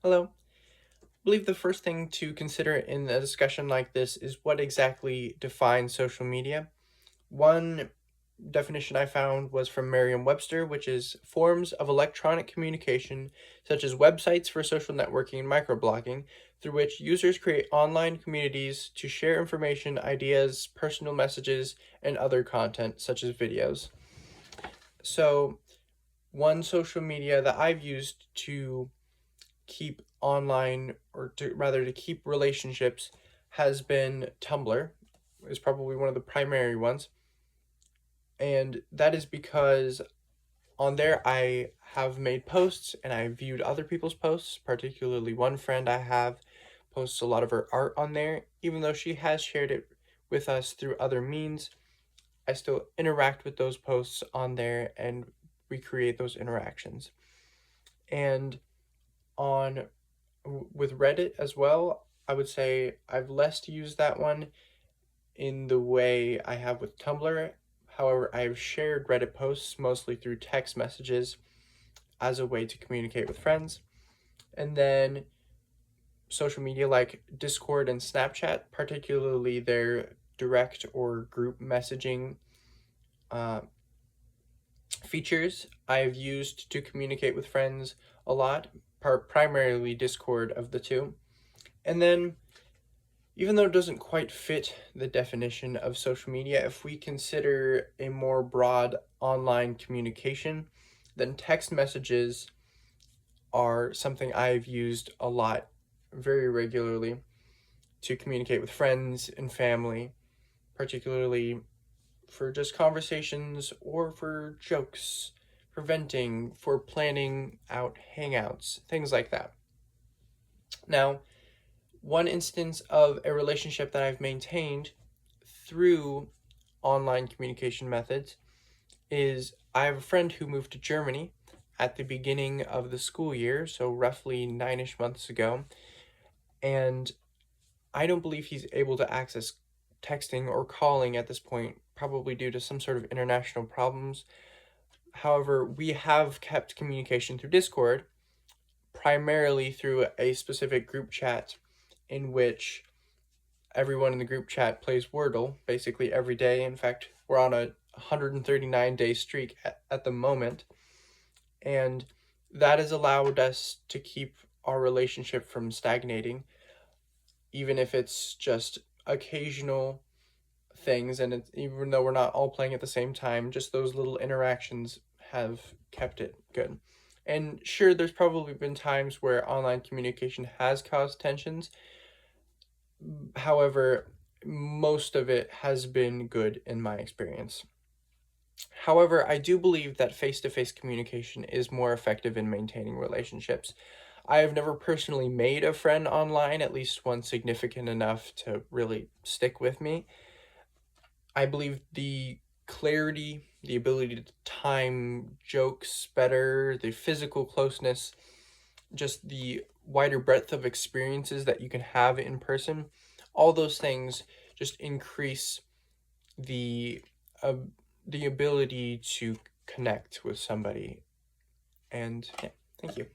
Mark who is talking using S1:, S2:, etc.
S1: Hello. I believe the first thing to consider in a discussion like this is what exactly defines social media. One definition I found was from Merriam-Webster, which is forms of electronic communication, such as websites for social networking and microblogging, through which users create online communities to share information, ideas, personal messages, and other content, such as videos. So, one social media that I've used to keep online or to keep relationships has been Tumblr is probably one of the primary ones, and that is because on there I have made posts and I viewed other people's posts. Particularly one friend I have posts a lot of her art on there. Even though she has shared it with us through other means, I still interact with those posts on there and recreate those interactions. And on with Reddit as well, I would say I've less used that one in the way I have with Tumblr. However, I've shared Reddit posts mostly through text messages as a way to communicate with friends. And then social media like Discord and Snapchat, particularly their direct or group messaging uh, features, I've used to communicate with friends a lot, primarily Discord of the two. And then even though it doesn't quite fit the definition of social media, if we consider a more broad online communication, then text messages are something I've used a lot, very regularly, to communicate with friends and family, particularly for just conversations or for jokes, for venting, for planning out hangouts, things like that. Now, one instance of a relationship that I've maintained through online communication methods is I have a friend who moved to Germany at the beginning of the school year, so roughly 9-ish months ago, and I don't believe he's able to access texting or calling at this point, probably due to some sort of international problems. However, we have kept communication through Discord, primarily through a specific group chat in which everyone in the group chat plays Wordle basically every day. In fact, we're on a 139-day streak at the moment, and that has allowed us to keep our relationship from stagnating, even if it's just occasional things. And even though we're not all playing at the same time, just those little interactions have kept it good. And sure, there's probably been times where online communication has caused tensions. However, most of it has been good in my experience. However, I do believe that face-to-face communication is more effective in maintaining relationships. I have never personally made a friend online, at least one significant enough to really stick with me. I believe the clarity, the ability to time jokes better, the physical closeness, just the wider breadth of experiences that you can have in person, all those things just increase the uh, the ability to connect with somebody. And yeah, thank you.